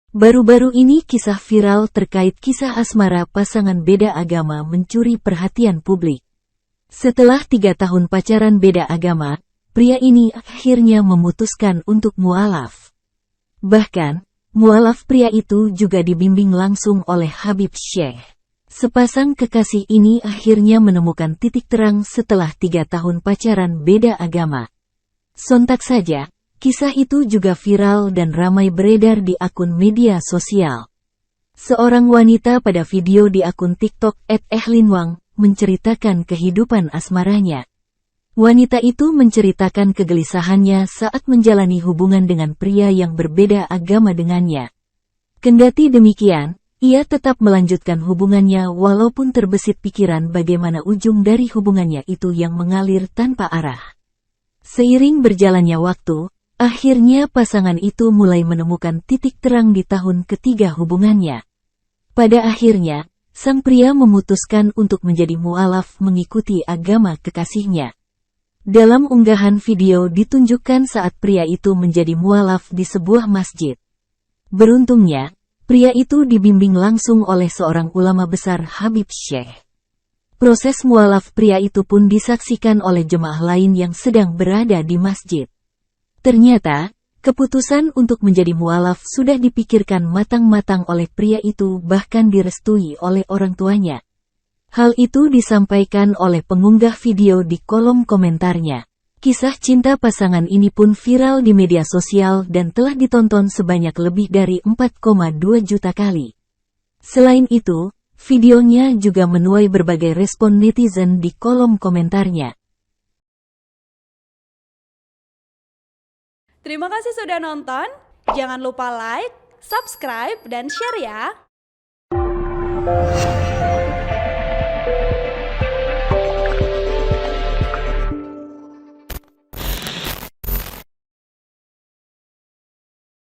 Baru-baru ini kisah viral terkait kisah asmara pasangan beda agama mencuri perhatian publik. Setelah 3 tahun pacaran beda agama, pria ini akhirnya memutuskan untuk mualaf. Bahkan, mualaf pria itu juga dibimbing langsung oleh Habib Syekh. Sepasang kekasih ini akhirnya menemukan titik terang setelah 3 tahun pacaran beda agama. Sontak saja, kisah itu juga viral dan ramai beredar di akun media sosial. Seorang wanita pada video di akun TikTok @ehlinwang menceritakan kehidupan asmaranya. Wanita itu menceritakan kegelisahannya saat menjalani hubungan dengan pria yang berbeda agama dengannya. Kendati demikian, ia tetap melanjutkan hubungannya walaupun terbesit pikiran bagaimana ujung dari hubungannya itu yang mengalir tanpa arah. Seiring berjalannya waktu, akhirnya pasangan itu mulai menemukan titik terang di tahun ketiga hubungannya. Pada akhirnya, sang pria memutuskan untuk menjadi mualaf mengikuti agama kekasihnya. Dalam unggahan video ditunjukkan saat pria itu menjadi mualaf di sebuah masjid. Beruntungnya, pria itu dibimbing langsung oleh seorang ulama besar Habib Syekh. Proses mualaf pria itu pun disaksikan oleh jemaah lain yang sedang berada di masjid. Ternyata, keputusan untuk menjadi mualaf sudah dipikirkan matang-matang oleh pria itu bahkan direstui oleh orang tuanya. Hal itu disampaikan oleh pengunggah video di kolom komentarnya. Kisah cinta pasangan ini pun viral di media sosial dan telah ditonton sebanyak lebih dari 4,2 juta kali. Selain itu, videonya juga menuai berbagai respon netizen di kolom komentarnya. Terima kasih sudah nonton. Jangan lupa like, subscribe, dan share ya.